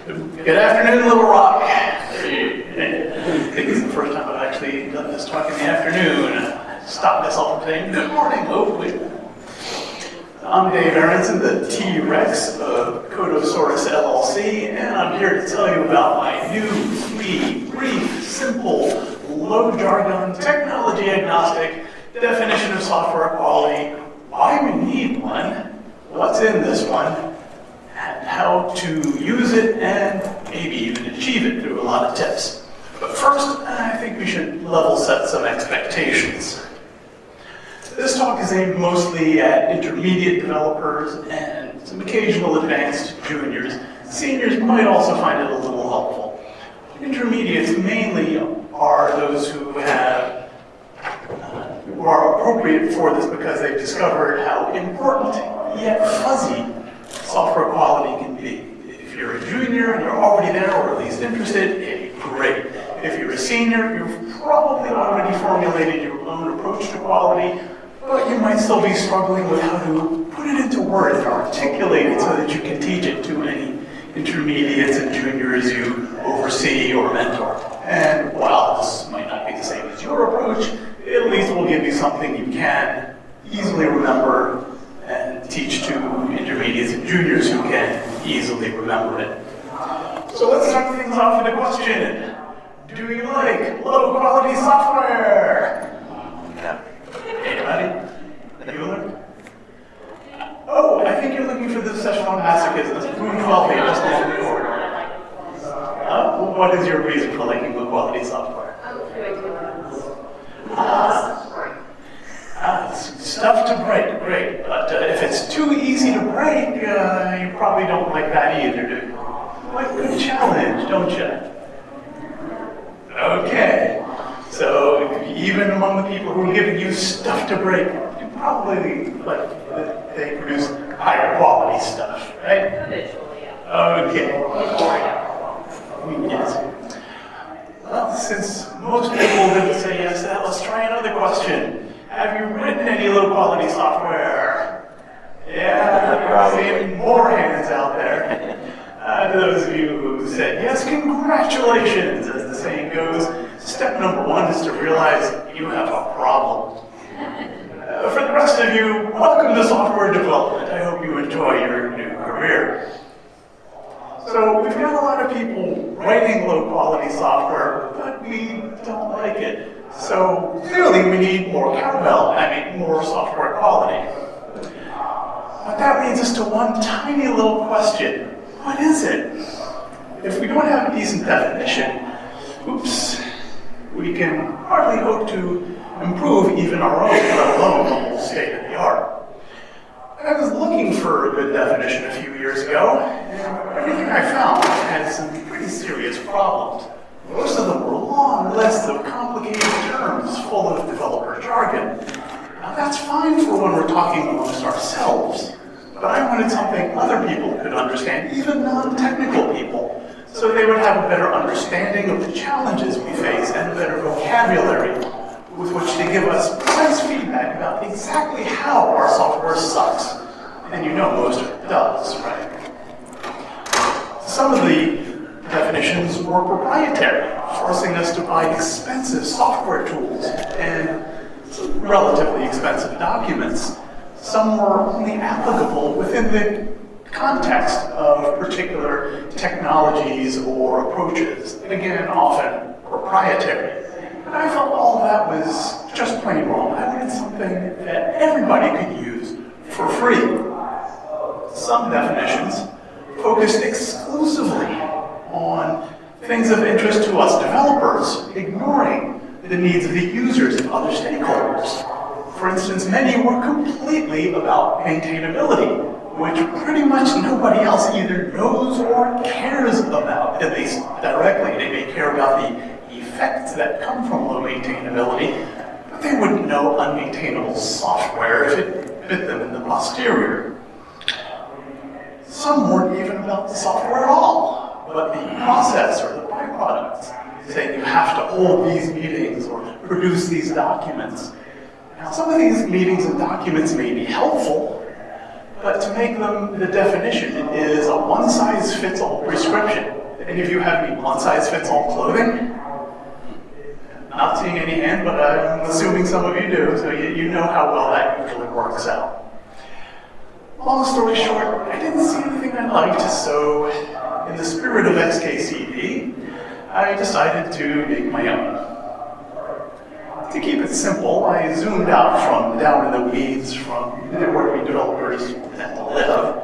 Good afternoon, Little Rock. I think it's the first time I've actually done this talk in the afternoon. Stop myself from saying good morning, hopefully. I'm Dave Aronson, the T-Rex of Codosaurus LLC, and I'm here to tell you about my new, free, brief, simple, low-jargon, technology-agnostic definition of software quality, why we need one, what's in this one, and how to use it and maybe even achieve it through a lot of tips. But first, I think we should level set some expectations. This talk is aimed mostly at intermediate developers and some occasional advanced juniors. Seniors might also find it a little helpful. Intermediates mainly are those who are appropriate for this because they've discovered how important yet fuzzy software quality can be. If you're a junior and you're already there or at least interested, hey, great. If you're a senior, you've probably already formulated your own approach to quality, but you might still be struggling with how to put it into words and articulate it so that you can teach it to any intermediates and juniors you oversee or mentor. And while this might not be the same as your approach, at least it will give you something you can easily remember and teach to intermediates and juniors who can easily remember it. So let's start things off with a question. Do you like low-quality software? Anybody? Bueller? Oh, I think you're looking for the session on masochism. It's room 12 here, just along the corridor. What is your reason for liking low-quality software? Stuff to break, great. But if it's too easy to break, you probably don't like that either, do you? Like a good challenge, don't you? Okay. So even among the people who are giving you stuff to break, you probably like that they produce higher quality stuff, right? Okay. Yes. Well, since most people didn't say yes to that, let's try another question. Have you written any low-quality software? Yeah, probably more hands out there. Those of you who said yes, congratulations, as the saying goes. Step number one is to realize you have a problem. For the rest of you, welcome to software development. I hope you enjoy your new career. So we've got a lot of people writing low-quality software, but we don't like it. So clearly we need more cowbell, more software quality. But that leads us to one tiny little question. What is it? If we don't have a decent definition, oops, we can hardly hope to improve even our own, let alone the whole state of the art. I was looking for a good definition a few years ago, and everything I found had some pretty serious problems. Most of them were long lists of complicated terms full of developer jargon. Now that's fine for when we're talking amongst ourselves, but I wanted something other people could understand, even non-technical people, so they would have a better understanding of the challenges we face and a better vocabulary with which to give us precise feedback about exactly how our software sucks. And you know most of it does, right? Some of the definitions were proprietary, forcing us to buy expensive software tools and relatively expensive documents. Some were only applicable within the context of particular technologies or approaches, and again, often proprietary. And I felt all that was just plain wrong. I wanted something that everybody could use for free. Some definitions focused exclusively on things of interest to us developers, ignoring the needs of the users and other stakeholders. For instance, many were completely about maintainability, which pretty much nobody else either knows or cares about, at least directly. They may care about the effects that come from low maintainability, but they wouldn't know unmaintainable software if it bit them in the posterior. Some weren't even about the software at all, but the process or the byproducts, saying you have to hold these meetings or produce these documents. Now, some of these meetings and documents may be helpful, but to make them the definition is a one-size-fits-all prescription. Any of you have any one-size-fits-all clothing? Not seeing any hand, but I'm assuming some of you do, so you know how well that usually works out. Long story short, I didn't see anything I liked, so in the spirit of XKCD, I decided to make my own. To keep it simple, I zoomed out from down in the weeds from where we developers tend to live,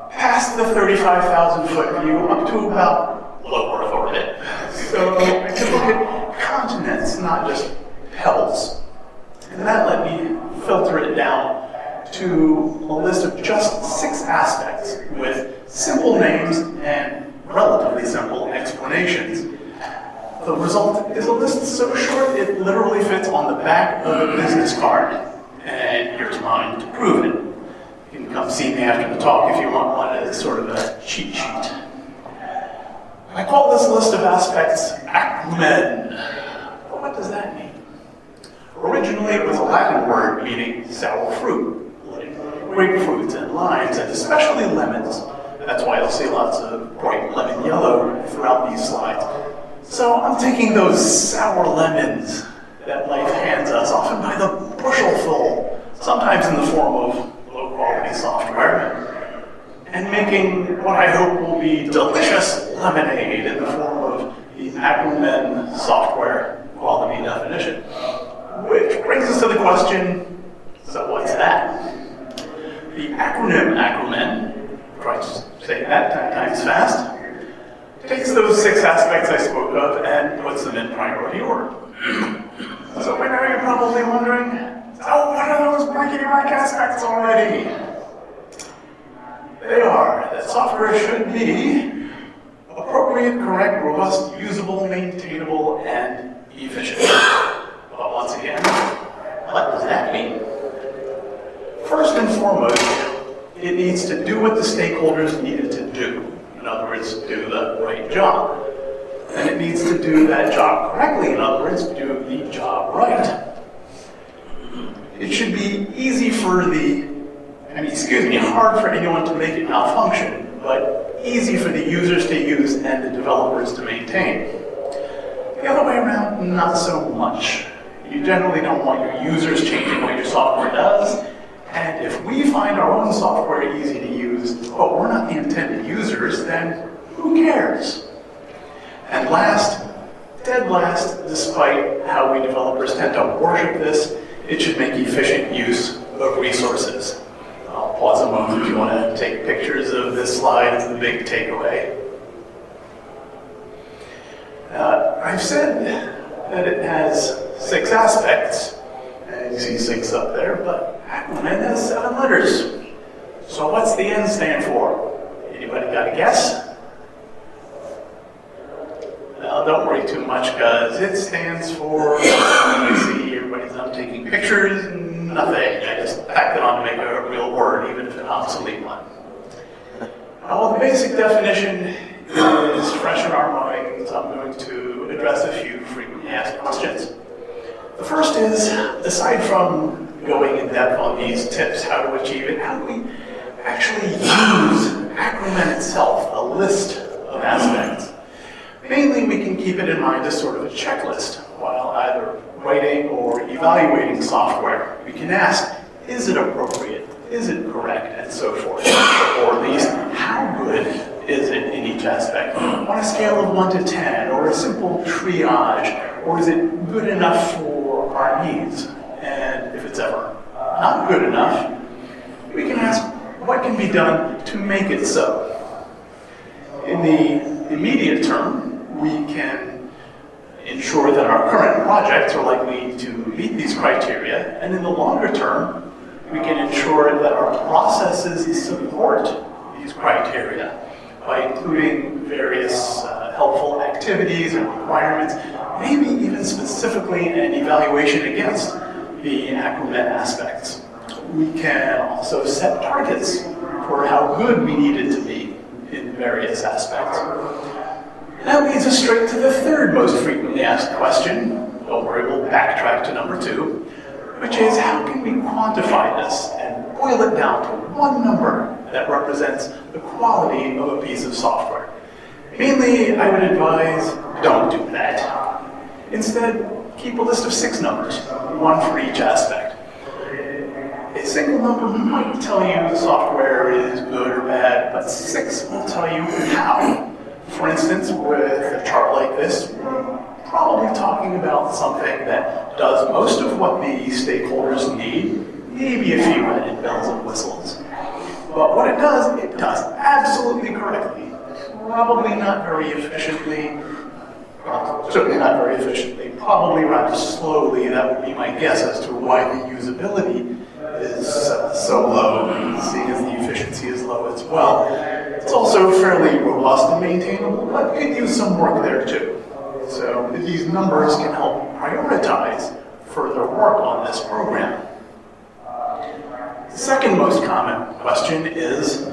past the 35,000 foot view up to about low Earth orbit. So I could look at continents, not just pelts. And that let me filter it down to a list of just 6 aspects with simple names and relatively simple explanations. The result is a list so short it literally fits on the back of a business card. And here's mine to prove it. You can come see me after the talk if you want one as sort of a cheat sheet. I call this list of aspects ACRUMEN. But what does that mean? Originally, it was a Latin word meaning sour fruit, like grapefruits and limes, and especially lemons. That's why you'll see lots of bright lemon yellow throughout these slides. So I'm taking those sour lemons that life hands us, often by the bushel-full, sometimes in the form of low-quality software, and making what I hope will be delicious lemonade in the form of the ACRUMEN software quality definition. Which brings us to the question, so what's that? The acronym ACRUMEN, try to say that 10 times fast, takes those 6 aspects I spoke of and puts them in priority order. So by now you're probably wondering, oh, what are those blankety-blank aspects already? They are that software should be appropriate, correct, robust, usable, maintainable, and efficient. But once again, what does that mean? First and foremost, it needs to do what the stakeholders need it to do. In other words, do the right job. And it needs to do that job correctly. In other words, do the job right. It should be easy for hard for anyone to make it malfunction, but easy for the users to use and the developers to maintain. The other way around, not so much. You generally don't want your users changing what your software does, and if we find our own software easy to use, but we're not the intended users, then who cares? And last, dead last, despite how we developers tend to worship this, it should make efficient use of resources. I'll pause a moment if you want to take pictures of this slide. It's the big takeaway. I've said that it has 6 aspects, and you see 6 up there, but ACRUMEN has 7 letters. So what's the N stand for? Anybody got a guess? Well, don't worry too much, because it stands for, let me see, everybody's not taking pictures, nothing. I just tacked it on to make a real word, even if an obsolete one. Well, the basic definition is fresh in our minds. I'm going to address a few frequently asked questions. The first is, aside from going in depth on these tips, how to achieve it, how do we actually use ACRUMEN itself, a list of aspects? Mainly, we can keep it in mind as sort of a checklist while either writing or evaluating software. We can ask, is it appropriate? Is it correct? And so forth. Or at least, how good is it in each aspect? On a scale of 1 to 10, or a simple triage, or is it good enough for our needs? And if it's ever not good enough, we can ask, what can be done to make it so? In the immediate term, we can ensure that our current projects are likely to meet these criteria, and in the longer term, we can ensure that our processes support these criteria by including various helpful activities and requirements, maybe even specifically an evaluation against the ACRUMEN aspects. We can also set targets for how good we need it to be in various aspects. That leads us straight to the third most frequently asked question. Don't worry, we'll backtrack to number 2, which is how can we quantify this and boil it down to one number that represents the quality of a piece of software? Mainly, I would advise don't do that. Instead, keep a list of 6 numbers, one for each aspect. A single number might tell you the software is good or bad, but 6 will tell you how. For instance, with a chart like this, we're probably talking about something that does most of what the stakeholders need, maybe a few added bells and whistles. But what it does absolutely correctly. Probably not very efficiently, certainly not very efficiently, probably rather slowly. That would be my guess as to why the usability is so low, seeing as the efficiency is low as well. It's also fairly robust and maintainable, but could use some work there too. So these numbers can help prioritize further work on this program. The second most common question is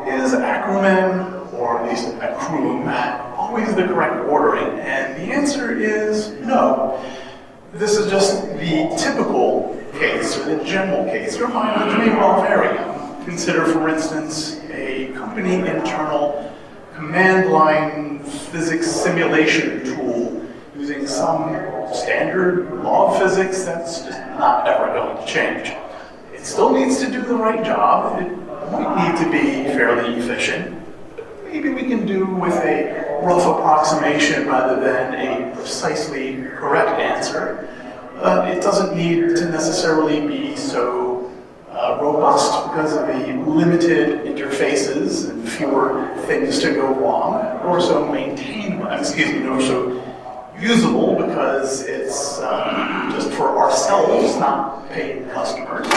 ACRUMEN, or at least ACRUMEN, always the correct ordering? And the answer is no. This is just the typical case, or the general case. Your mileage may well vary. Consider, for instance, a company internal command line physics simulation tool using some standard law of physics that's just not ever going to change. It still needs to do the right job. It might need to be fairly efficient. Maybe we can do with a rough approximation rather than a precisely correct answer. It doesn't need to necessarily be so robust because of the limited interfaces and fewer things to go wrong, or so nor so usable because it's just for ourselves, not paid customers.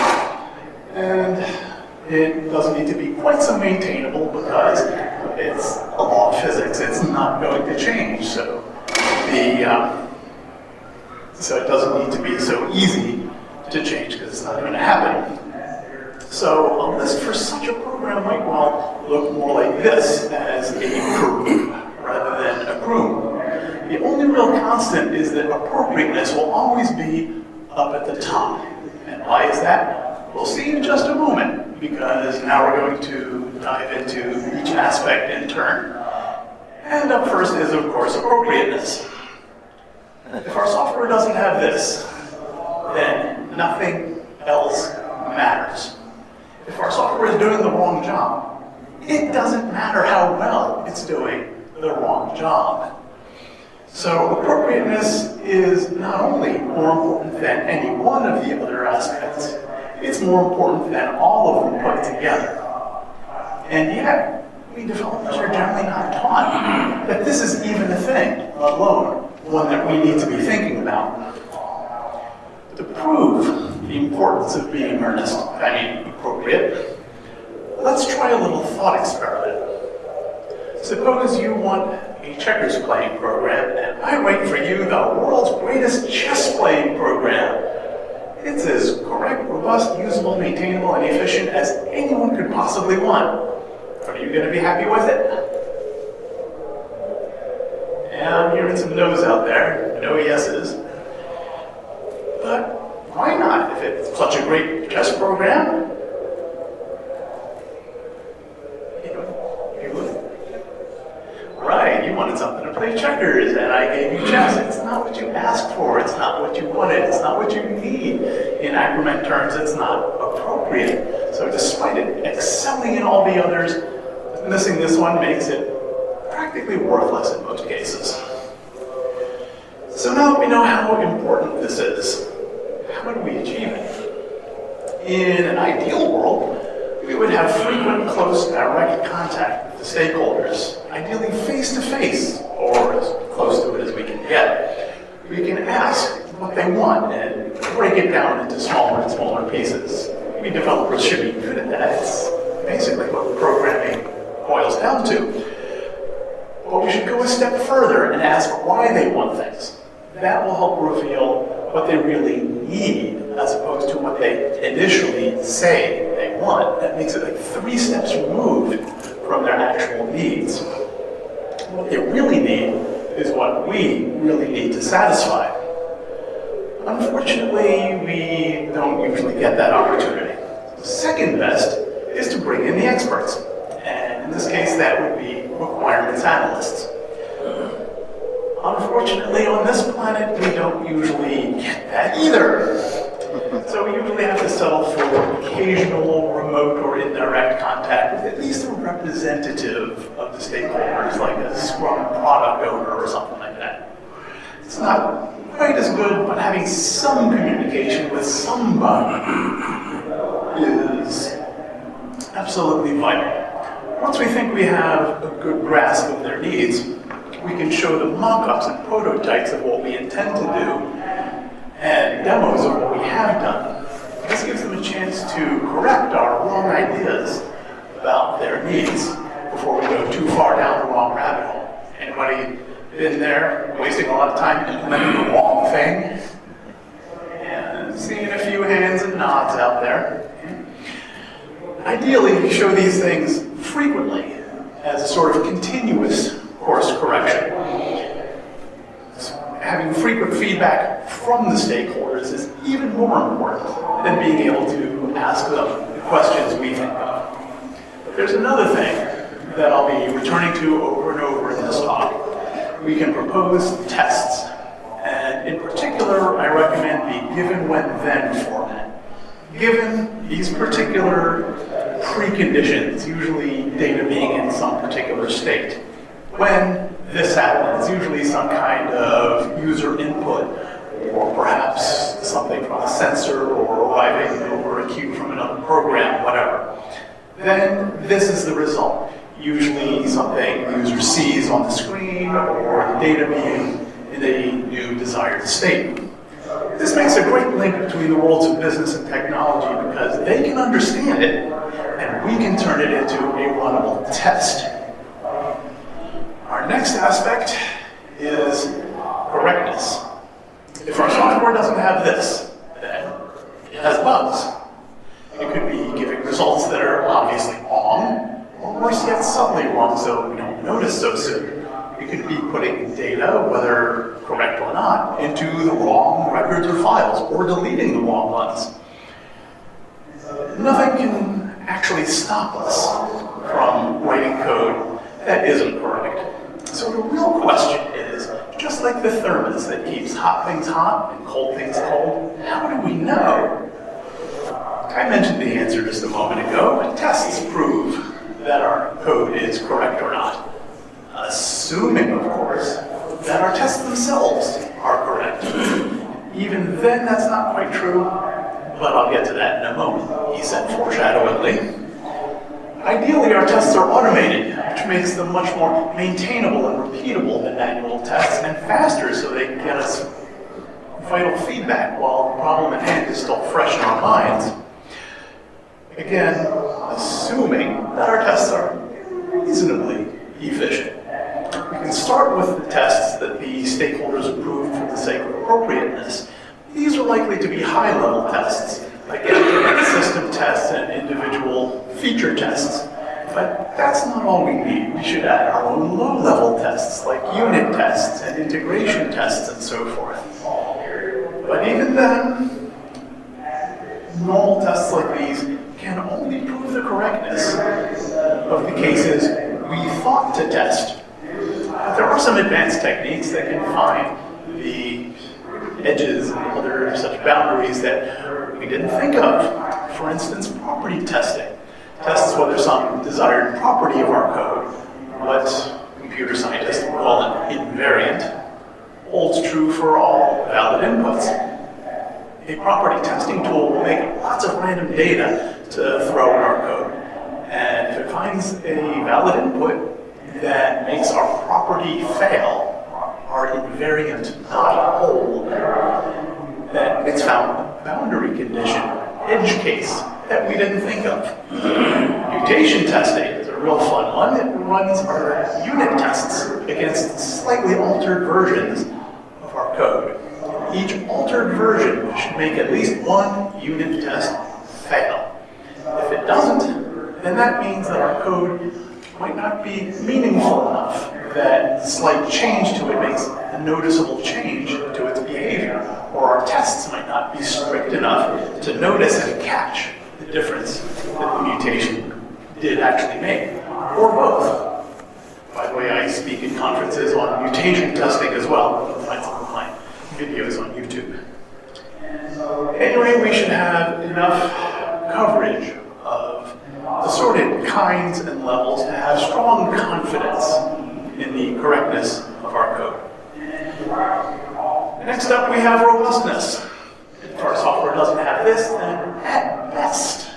And it doesn't need to be quite so maintainable because it's a law of physics. It's not going to change. So it doesn't need to be so easy to change because it's not going to happen. So a list for such a program might well look more like this as a ACRUMEN rather than ACRUMEN. The only real constant is that appropriateness will always be up at the top. And why is that? We'll see in just a moment, because now we're going to dive into each aspect in turn. And up first is, of course, appropriateness. If our software doesn't have this, then nothing else matters. If our software is doing the wrong job, it doesn't matter how well it's doing the wrong job. So appropriateness is not only more important than any one of the other aspects, it's more important than all of them put together. And yet, we developers are generally not taught that this is even a thing, let alone one that we need to be thinking about. To prove the importance of being appropriate, let's try a little thought experiment. Suppose you want a checkers playing program, and I write for you the world's greatest chess playing program. It's as correct, robust, usable, maintainable, and efficient as anyone could possibly want. Are you going to be happy with it? Yeah, I'm hearing some no's out there, no yeses. But why not? If it's such a great chess program, right, you wanted something to play checkers, and I gave you chess. It's not what you asked for, it's not what you wanted, it's not what you need. In ACRUMEN terms, it's not appropriate. So despite it excelling in all the others, missing this one makes it practically worthless in most cases. So now that we know how important this is, how do we achieve it? In an ideal world, we would have frequent, close, direct contact with the stakeholders, ideally face-to-face, or as close to it as we can get. We can ask what they want and break it down into smaller and smaller pieces. We developers should be good at that. It's basically what programming boils down to. But we should go a step further and ask why they want things. That will help reveal what they really need, as opposed to what they initially say they want. That makes it like 3 steps removed from their actual needs. What they really need is what we really need to satisfy. Unfortunately, we don't usually get that opportunity. The second best is to bring in the experts. And in this case, that would be requirements analysts. Unfortunately, on this planet, we don't usually get that either. So we usually have to settle for occasional remote or indirect contact with at least a representative of the stakeholders, like a Scrum product owner or something like that. It's not quite as good, but having some communication with somebody is absolutely vital. Once we think we have a good grasp of their needs, we can show them mock-ups and prototypes of what we intend to do and demos of what we have done. This gives them a chance to correct our wrong ideas about their needs before we go too far down the wrong rabbit hole. Anybody been there, wasting a lot of time implementing the wrong thing? And seeing a few hands and nods out there. Ideally, we show these things frequently as a sort of continuous course correction. Having frequent feedback from the stakeholders is even more important than being able to ask them the questions we think of. But there's another thing that I'll be returning to over and over in this talk. We can propose tests, and in particular, I recommend the given, when, then format. Given these particular preconditions, usually data being in some particular state. When this happens, usually some kind of user input, or perhaps something from a sensor, or arriving over a queue from another program, whatever. Then this is the result. Usually something the user sees on the screen, or the data being in a new desired state. This makes a great link between the worlds of business and technology because they can understand it, and we can turn it into a runnable test. Our next aspect is correctness. If our software doesn't have this, then it has bugs. It could be giving results that are obviously wrong, or worse yet, subtly wrong so we don't notice so soon. It could be putting data, whether correct or not, into the wrong records or files, or deleting the wrong ones. Nothing can actually stop us from writing code that isn't correct. So the real question is, just like the thermos that keeps hot things hot and cold things cold, how do we know? I mentioned the answer just a moment ago. Tests prove that our code is correct or not. Assuming, of course, that our tests themselves are correct. Even then, that's not quite true, but I'll get to that in a moment, he said foreshadowingly. Ideally, our tests are automated, which makes them much more maintainable and repeatable than manual tests, and faster so they can get us vital feedback while the problem at hand is still fresh in our minds. Again, assuming that our tests are reasonably efficient. We can start with the tests that the stakeholders approved for the sake of appropriateness. These are likely to be high-level tests, like system tests and individual feature tests. But that's not all we need. We should add our own low-level tests, like unit tests and integration tests and so forth. But even then, normal tests like these can only prove the correctness of the cases we thought to test. But there are some advanced techniques that can find the edges and other such boundaries that we didn't think of. For instance, property testing. Tests whether some desired property of our code, what computer scientists call an invariant, holds true for all valid inputs. A property testing tool will make lots of random data to throw in our code. And if it finds a valid input that makes our property fail, our invariant not hold, then it's found a boundary condition, edge case, that we didn't think of. Mutation testing is a real fun one. It runs our unit tests against slightly altered versions of our code. Each altered version should make at least one unit test fail. If it doesn't, then that means that our code might not be meaningful enough, that slight change to it makes a noticeable change to its behavior, or our tests might not be strict enough to notice and catch the difference that the mutation did actually make, or both. way I speak at conferences on mutation testing as well. You'll find some of my videos on YouTube. Anyway, we should have enough coverage of assorted kinds and levels to have strong confidence in the correctness of our code. Next up, we have robustness. If our software doesn't have this, then at best,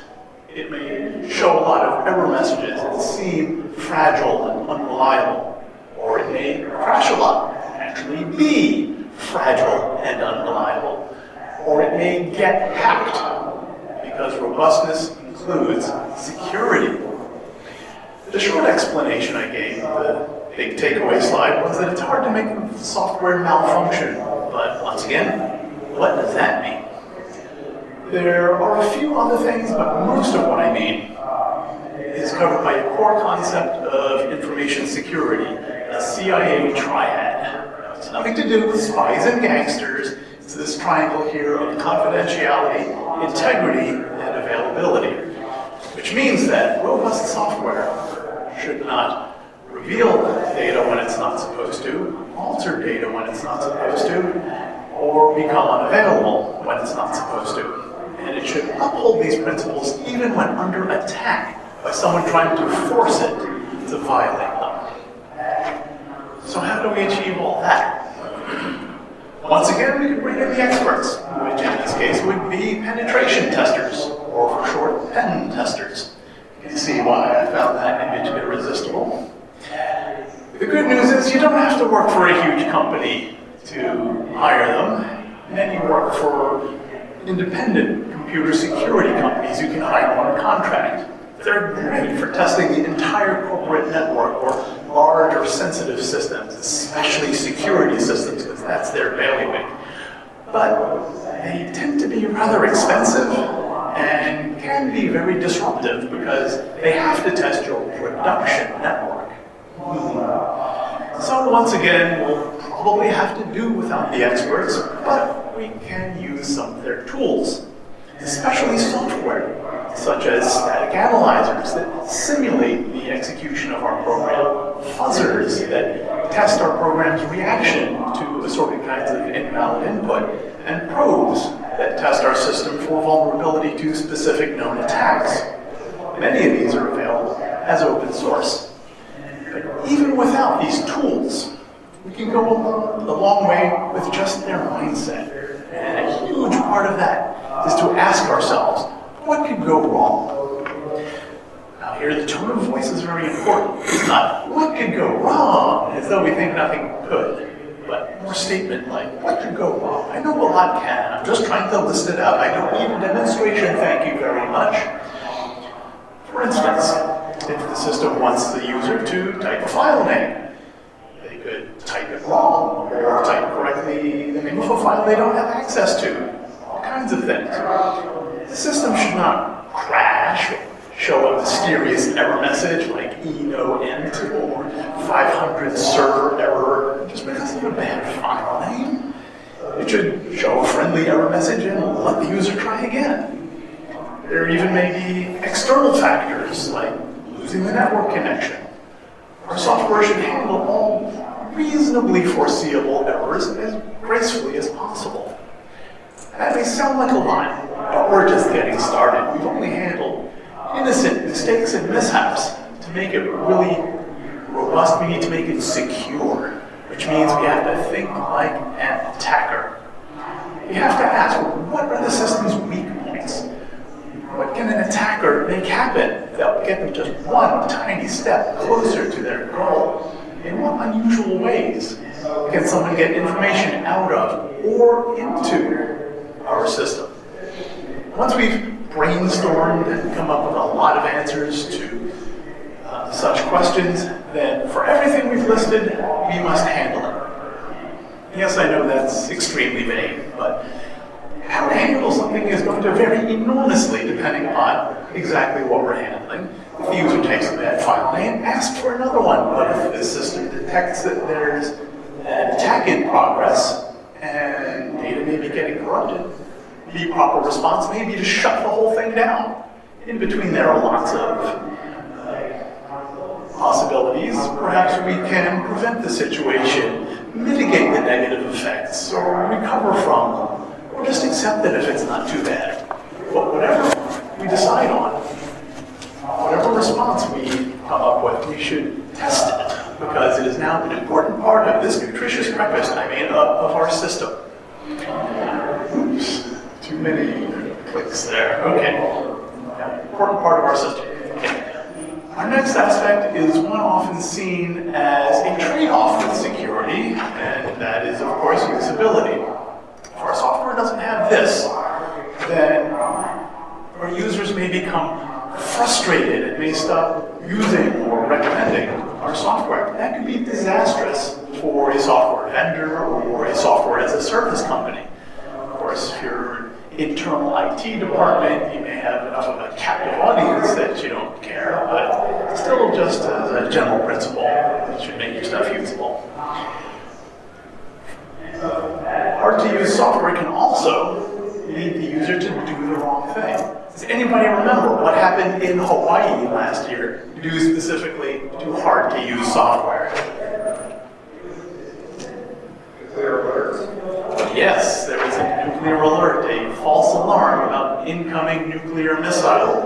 it may show a lot of error messages that seem fragile and unreliable. Or it may crash a lot, actually be fragile and unreliable. Or it may get hacked, because robustness includes security. The short explanation I gave, the big takeaway slide, was that it's hard to make software malfunction. But once again, what does that mean? There are a few other things, but most of what I mean is covered by a core concept of information security, a CIA triad. It's nothing to do with spies and gangsters. It's this triangle here of confidentiality, integrity, and availability, which means that robust software should not reveal data when it's not supposed to, alter data when it's not supposed to, or become unavailable when it's not supposed to. And it should uphold these principles even when under attack by someone trying to force it to violate them. So how do we achieve all that? Once again, we could bring in the experts, which in this case would be penetration testers, or for short, pen testers. You can see why I found that image irresistible. The good news is you don't have to work for a huge company to hire them. And then you work for independent computer security companies you can hire on a contract. They're great for testing the entire corporate network or large or sensitive systems, especially security systems, because that's their bailiwick. But they tend to be rather expensive and can be very disruptive because they have to test your production network. So once again, we'll probably have to do without the experts, but we can use some of their tools, especially software, such as static analyzers that simulate the execution of our program, fuzzers that test our program's reaction to assorted kinds of invalid input, and probes that test our system for vulnerability to specific known attacks. Many of these are available as open source. But even without these tools, we can go a long way with just their mindset. And a huge part of that is to ask ourselves, what could go wrong? Now here the tone of voice is very important. It's not, what could go wrong, as though we think nothing could, but more statement like, what could go wrong? I know a lot can. I'm just trying to list it out. I don't need a demonstration, thank you very much. For instance, if the system wants the user to type a file name, they could type it wrong or type correctly the name of a file they don't have access to. All kinds of things. The system should not crash or show a mysterious error message like E-no-int or 500 server error just because of a bad file name. It should show a friendly error message and let the user try again. There even may be external factors like losing the network connection. Our software should handle all reasonably foreseeable errors as gracefully as possible. That may sound like a lot, but we're just getting started. We've only handled innocent mistakes and mishaps. To make it really robust, we need to make it secure, which means we have to think like an attacker. We have to ask, what are the system's weak points? What can an attacker make happen that will get them just one tiny step closer to their goal? In what unusual ways can someone get information out of or into our system? Once we've brainstormed and come up with a lot of answers to such questions, then for everything we've listed, we must handle it. Yes, I know that's extremely vague, but how to handle something is going to vary enormously depending on exactly what we're handling. If the user takes a bad file name, ask for another one. But if the system detects that there's an attack in progress and data may be getting corrupted, the proper response may be to shut the whole thing down. In between there are lots of possibilities. Perhaps we can prevent the situation, mitigate the negative effects, or recover from them, or just accept it if it's not too bad. But whatever we decide on, whatever response we come up with, we should test it, because it is now an important part of this nutritious breakfast, of our system. Oops, too many clicks there. Okay, important part of our system. Okay. Our next aspect is one often seen as a trade-off with security, and that is, of course, usability. If our software doesn't have this, then our users may become frustrated and may stop using or recommending our software. That can be disastrous for a software vendor or a software as a service company. Of course, if you're an internal IT department, you may have enough of a captive audience that you don't care, but still, just as a general principle, it should make your stuff usable. Hard-to-use software can also lead the user to do the wrong thing. Does anybody remember what happened in Hawaii last year due specifically to hard-to-use software? Nuclear alert? Yes, there was a nuclear alert, a false alarm about incoming nuclear missile.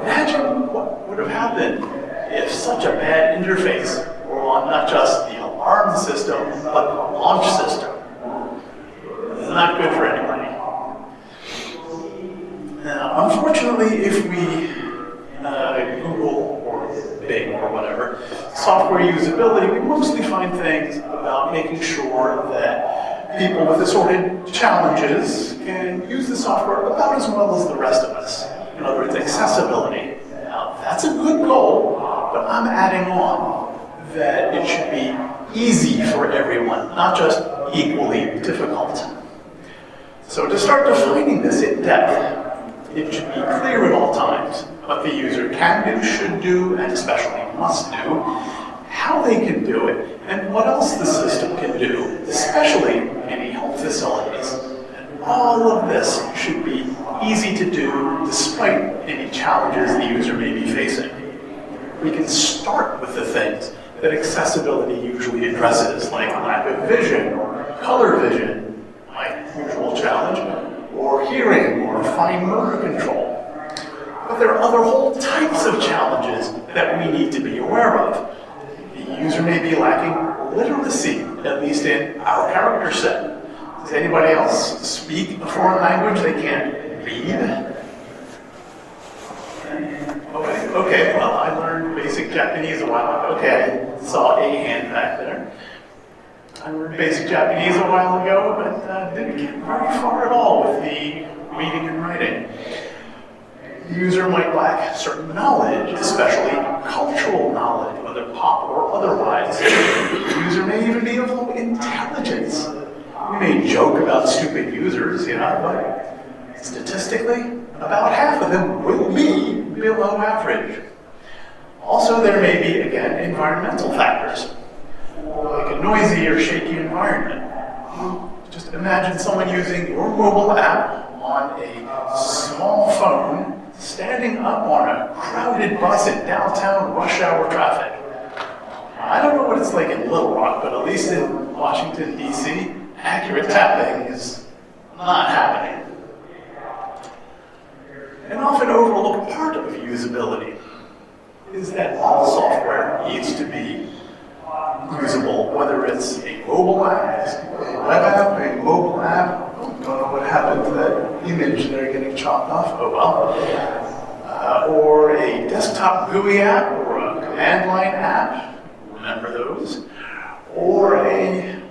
Imagine what would have happened if such a bad interface were on not just the alarm system, but the launch system. It's not good for anybody. Now, unfortunately, if we Google or Bing or whatever, software usability, we mostly find things about making sure that people with assorted challenges can use the software about as well as the rest of us. In other words, accessibility. Now, that's a good goal, but I'm adding on that it should be easy for everyone, not just equally difficult. So to start defining this in depth, it should be clear at all times what the user can do, should do, and especially must do, how they can do it, and what else the system can do, especially in health facilities. And all of this should be easy to do despite any challenges the user may be facing. We can start with the things that accessibility usually addresses, like lack of vision or color vision, my usual challenge, or hearing, or fine motor control. But there are other whole types of challenges that we need to be aware of. The user may be lacking literacy, at least in our character set. Does anybody else speak a foreign language they can't read? Okay, well, I learned basic Japanese a while ago. Okay, I saw a hand back there. I learned basic Japanese a while ago, but didn't get very far at all with the reading and writing. The user might lack certain knowledge, especially cultural knowledge, whether pop or otherwise. The user may even be of low intelligence. We may joke about stupid users, but statistically, about half of them will be below average. Also, there may be, again, environmental factors, like a noisy or shaky environment. Just imagine someone using your mobile app on a small phone, standing up on a crowded bus in downtown rush hour traffic. I don't know what it's like in Little Rock, but at least in Washington, D.C., accurate tapping is not happening. An often overlooked part of usability is that all software needs to be usable, whether it's a mobile app, a web app, a mobile app. Don't know what happened to that image there getting chopped off. Oh well. Or a desktop GUI app, or a command line app. Remember those? Or an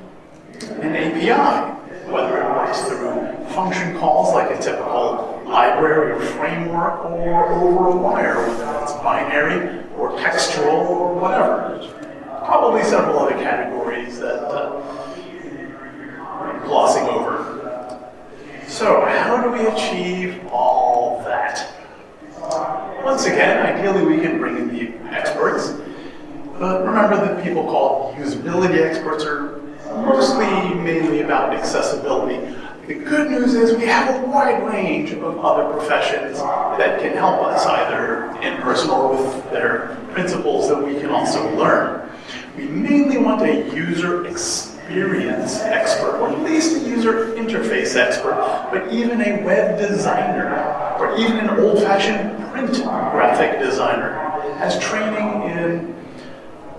API, whether it works through function calls like a typical library or framework, or over a wire, whether it's binary or textual or whatever. There's probably several other categories that I'm glossing over. So how do we achieve all that? Once again, ideally we can bring in the experts, but remember that people called usability experts are mostly mainly about accessibility. The good news is we have a wide range of other professions that can help us, either in person or with their principles that we can also learn. We mainly want a user experience expert, or at least a user interface expert, but even a web designer, or even an old-fashioned print graphic designer has training in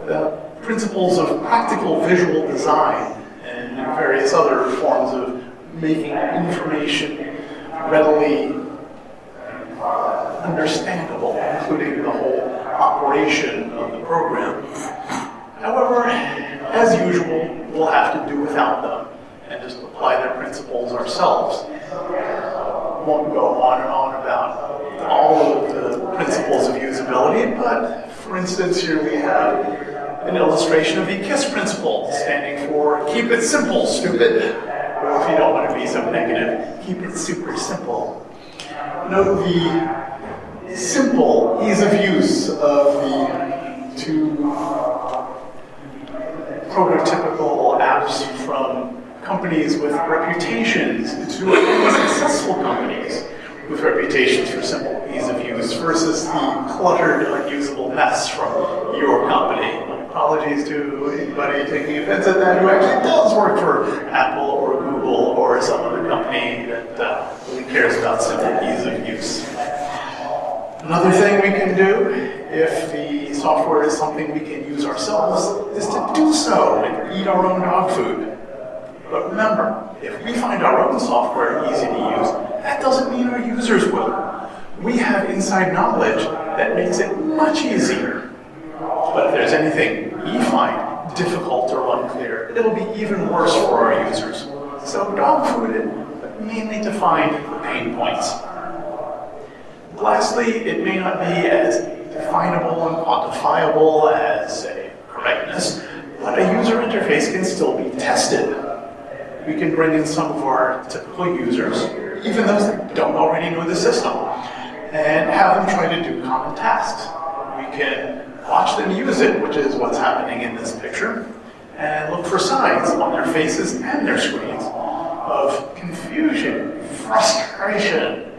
the principles of practical visual design and various other forms of making information readily understandable, including the whole operation of the program. However, as usual, we'll have to do without them and just apply their principles ourselves. Won't go on and on about all of the principles of usability, but for instance, here we have an illustration of the KISS principle, standing for keep it simple, stupid. Or if you don't want to be so negative, keep it super simple. Note the simple ease of use of the two prototypical apps from companies with reputations to successful companies with reputations for simple ease of use versus the cluttered, unusable mess from your company. Apologies to anybody taking offense at that who actually does work for Apple or Google or some other company that really cares about simple ease of use. Another thing we can do, if the software is something we can use ourselves, is to do so and eat our own dog food. But remember, if we find our own software easy to use, that doesn't mean our users will. We have inside knowledge that makes it much easier. But if there's anything we find difficult or unclear, it'll be even worse for our users. So dog food it, but mainly to find the pain points. Lastly, it may not be as definable and quantifiable as, say, correctness, but a user interface can still be tested. We can bring in some of our typical users, even those that don't already know the system, and have them try to do common tasks. We can watch them use it, which is what's happening in this picture, and look for signs on their faces and their screens of confusion, frustration,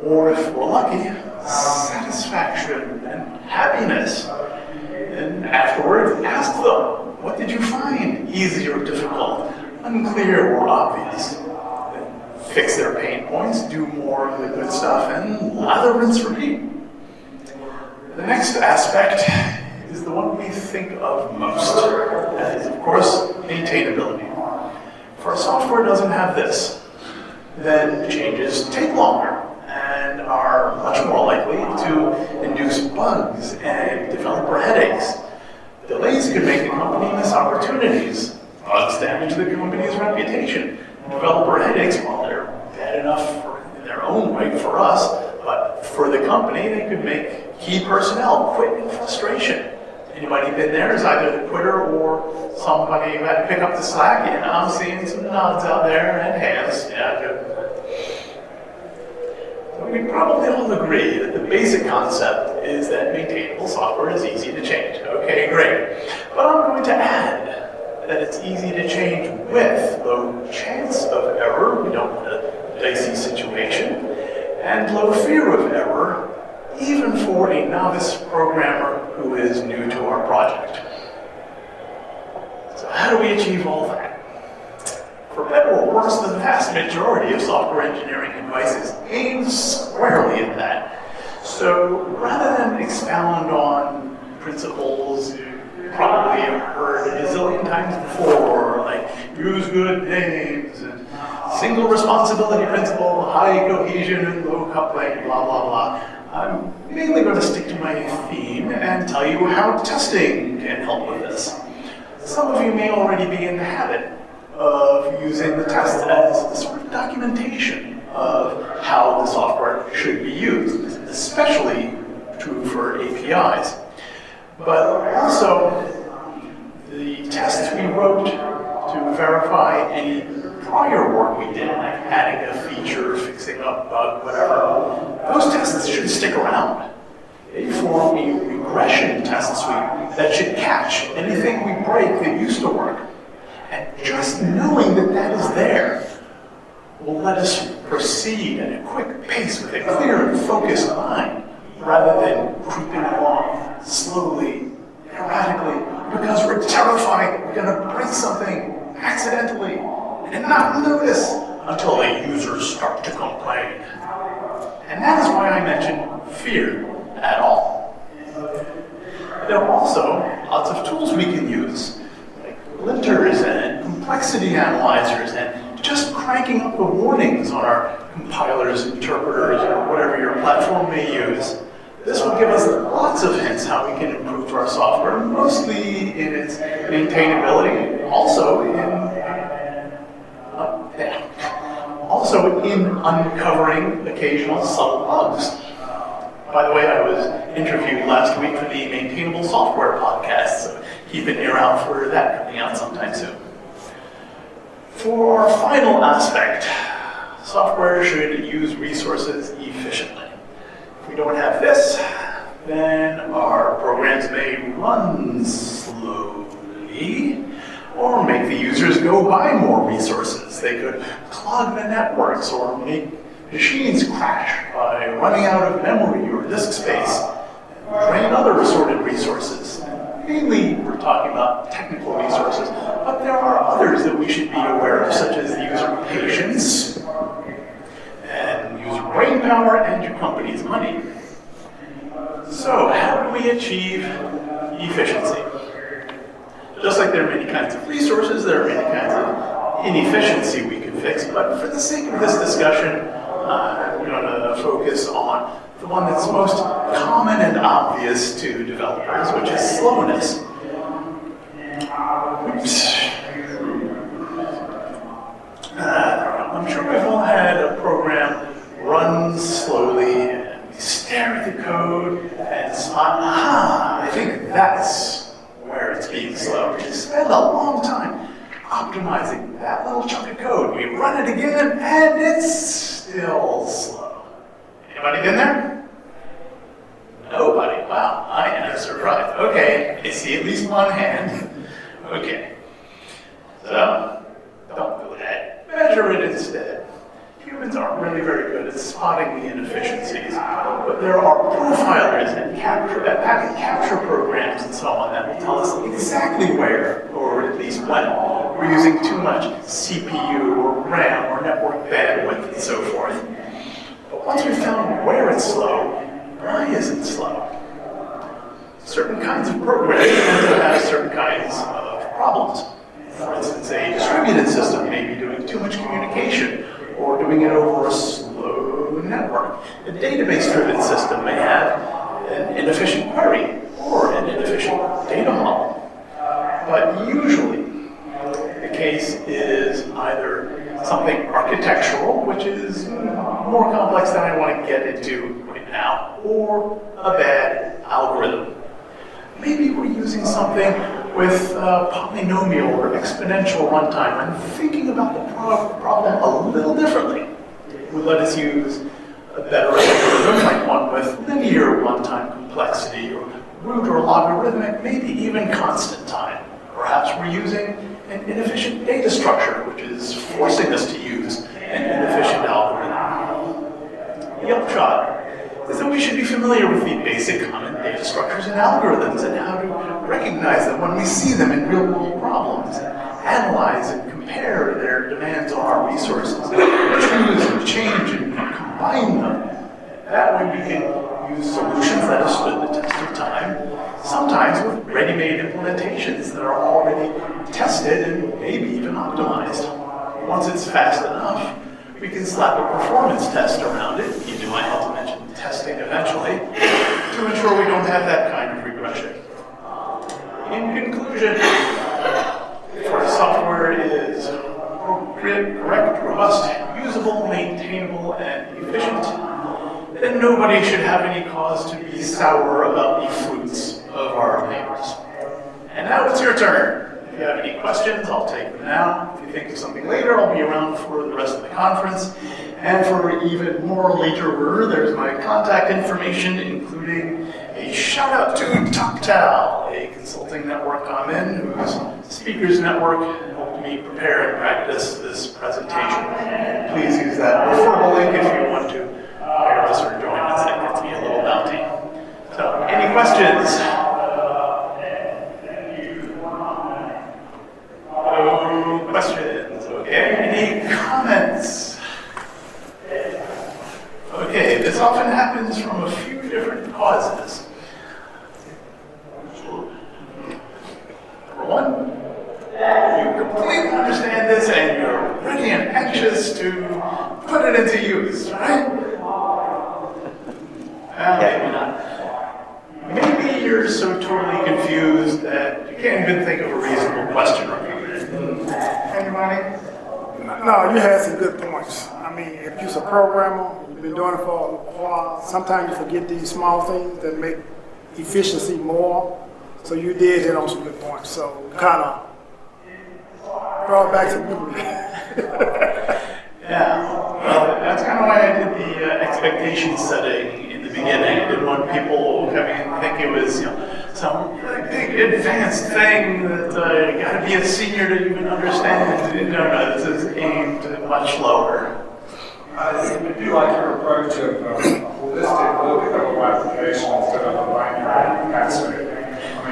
or if we're lucky, satisfaction and happiness. And afterward, ask them, what did you find easy or difficult, unclear or obvious? Then fix their pain points, do more of the good stuff, and lather, rinse, repeat. The next aspect is the one we think of most, that is, of course, maintainability. If our software doesn't have this, then changes take longer and are much more likely to induce bugs and developer headaches. Delays could make the company miss opportunities. Bugs damage the company's reputation. Developer headaches, well, they're bad enough in their own right for us, but for the company, they could make key personnel quit in frustration. Anybody been there as either the quitter or somebody who had to pick up the slack? Yeah, I'm seeing some nods out there and hands. Yeah, good. We probably all agree that the basic concept is that maintainable software is easy to change. Okay, great. But I'm going to add that it's easy to change with low chance of error, we don't want a dicey situation, and low fear of error, even for a novice programmer who is new to our project. So how do we achieve all that? For better or worse, the vast majority of software engineering advice aims squarely at that. So rather than expound on principles you probably have heard a zillion times before, like use good names and single responsibility principle, high cohesion and low coupling, blah, blah, blah, I'm mainly going to stick to my theme and tell you how testing can help with this. Some of you may already be in the habit of using the test as a sort of documentation of how the software should be used, especially true for APIs. But also, the tests we wrote to verify any prior work we did, like adding a feature, fixing a bug, whatever, those tests should stick around. They form a regression test suite that should catch anything we break that used to work. And just knowing that that is there will let us proceed at a quick pace with a clear and focused mind, rather than creeping along slowly, erratically, because we're terrified we're going to break something accidentally and not notice until the users start to complain. And that is why I mentioned fear at all. There are also lots of tools we can use, like linters and complexity analyzers, and just cranking up the warnings on our compilers, interpreters, or whatever your platform may use. This will give us lots of hints how we can improve our software, mostly in its maintainability, also in uncovering occasional subtle bugs. By the way, I was interviewed last week for the Maintainable Software podcast, so keep an ear out for that coming out sometime soon. For our final aspect, software should use resources efficiently. If we don't have this, then our programs may run slowly or make the users go buy more resources. They could clog the networks or make machines crash by running out of memory or disk space, and drain other assorted resources. Mainly, we're talking about technical resources, but there are others that we should be aware of, such as user patience, and user brain power, and your company's money. So, how do we achieve efficiency? Just like there are many kinds of resources, there are many kinds of inefficiency we can fix, but for the sake of this discussion, I'm going to focus on the one that's most common and obvious to developers, which is slowness. I'm sure we've all had a program run slowly, and we stare at the code and spot, I think that's where it's being slow. We spend a long time optimizing that little chunk of code. We run it again, and it's still slow. Anybody been there? Nobody. Wow, I am surprised. Okay, I see at least one hand. Okay. So, don't do that. Measure it instead. Humans aren't really very good at spotting the inefficiencies, but there are profilers and packet capture programs and so on that will tell us exactly where, or at least when, we're using too much CPU or RAM or network bandwidth and so forth. But once we've found where it's slow, why is it slow? Certain kinds of programs tend to have certain kinds of problems. For instance, a distributed system may be doing too much communication or doing it over a slow network. A database-driven system may have an inefficient query or an inefficient data model. But usually, the case is either something architectural, which is more complex than I want to get into right now, or a bad algorithm. Maybe we're using something with polynomial or exponential runtime and thinking about the problem a little differently. Would let us use a better algorithm, like one with linear runtime complexity, or root or logarithmic, maybe even constant time. Perhaps we're using an inefficient data structure, which is forcing us to use an inefficient algorithm. The upshot is that we should be familiar with the basic common data structures and algorithms and how to recognize them when we see them in real-world problems, analyze and compare their demands on our resources, choose and change and combine them. That way we can use solutions that have stood the test of time, sometimes with ready-made implementations that are already tested and maybe even optimized. Once it's fast enough, we can slap a performance test around it. You knew I had to mention testing eventually, to ensure we don't have that kind of regression. In conclusion, if our software is appropriate, correct, robust, usable, maintainable, and efficient, then nobody should have any cause to be sour about the fruits of our labors. And now it's your turn. If you have any questions, I'll take them now. If you think of something later, I'll be around for the rest of the conference. And for even more later, there's my contact information, including a shout out to Toctal, a consulting network I'm in, whose speakers network helped me prepare and practice this presentation. Please use that referral link if you want to hire us or join us. That gets me a little bounty. So, any questions? No questions. Okay. Any comments? Okay, this often happens from a few different causes. Number one, you completely understand this and you're ready and anxious to put it into use, right? Maybe not. Maybe you're so totally confused that you can't even think of a reasonable question. Anybody? No, you had some good points. I mean, if you're a programmer, you've been doing it for a while, sometimes you forget these small things that make efficiency more. So you did hit on some good points. So kind of brought back some memory. Yeah, well, that's kind of why I did the expectation setting in the beginning. I didn't want people coming and think it was, some big advanced thing that you got to be a senior to even understand. No, this is aimed much lower. I do like your approach of a holistic look at the whole application instead of a binary aspect. I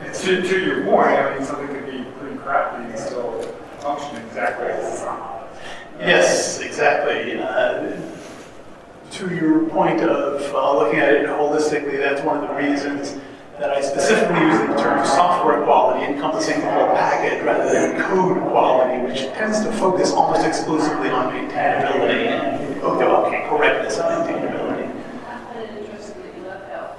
mean, to your point, I mean, something could be pretty crappy and still function exactly as designed. Yes, exactly. To your point of looking at it holistically, that's one of the reasons that I specifically use the term software quality, encompassing the whole package rather than code quality, which tends to focus almost exclusively on maintainability and correctness of maintainability. I find it interesting that you left out.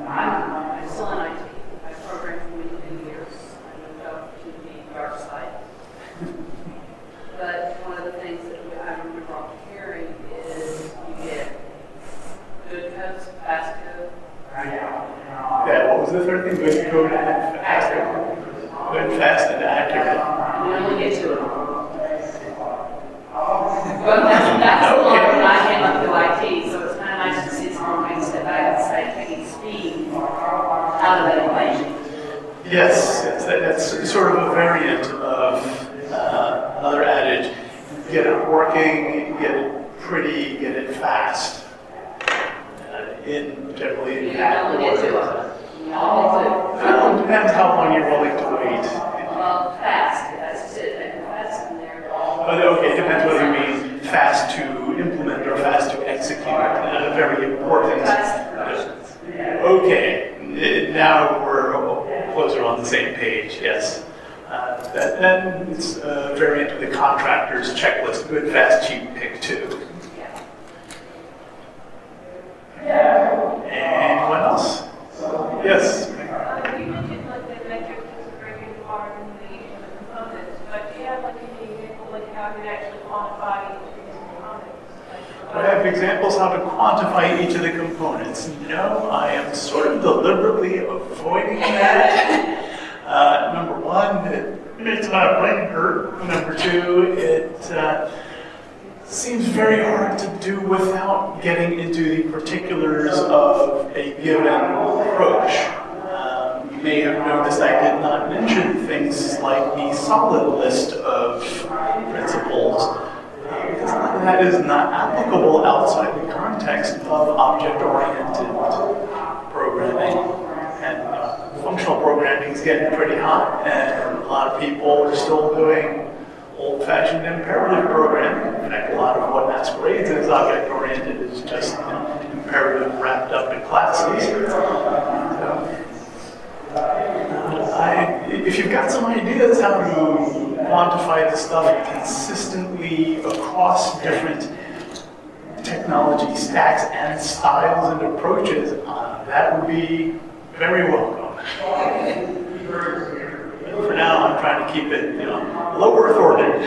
I'm still in IT. I've programmed for many, many years. I moved out to the dark side. But one of the things that I remember hearing is you get good code, fast code. Yeah, what was the third thing? Good code and fast code. Good, fast, and accurate. We only get two of them. But that's the one when I came up to IT, so it's kind of nice to see someone take a step back and say, taking speed out of that equation. Yes, that's sort of a variant of another adage. Get it working, get it pretty, get it fast. Generally in that order. Well, it depends how long you're willing to wait. Well, fast, that's it. Fast in there. Okay, it depends whether you mean fast to implement or fast to execute. Very important. Okay, now we're closer on the same page, yes. Then it's a variant of the contractor's checklist, good, fast, cheap, pick two. Anyone else? Yes. You mentioned like the metrics is a very big part in the components, but do you have like an example like how you actually quantify each of these components? Do I have examples how to quantify each of the components? No, I am sort of deliberately avoiding that. Number one, it makes my brain hurt. Number two, it seems very hard to do without getting into the particulars of a given approach. You may have noticed I did not mention things like the solid list of principles, because that is not applicable outside the context of object-oriented programming. And functional programming is getting pretty hot, and a lot of people are still doing old-fashioned imperative programming. In fact, a lot of what masquerades as object-oriented is just imperative wrapped up in classes. If you've got some ideas how to quantify this stuff consistently across different technology stacks and styles and approaches, that would be very welcome. For now, I'm trying to keep it, low earth ordered.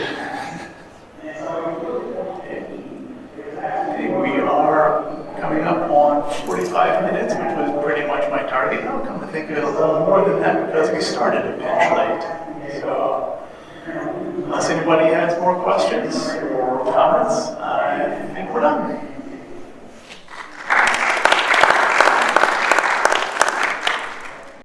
We are coming up on 45 minutes, which was pretty much my target. I'll come to think of it a little more than that because we started a pinch late. So, unless anybody has more questions or comments, I think we're done.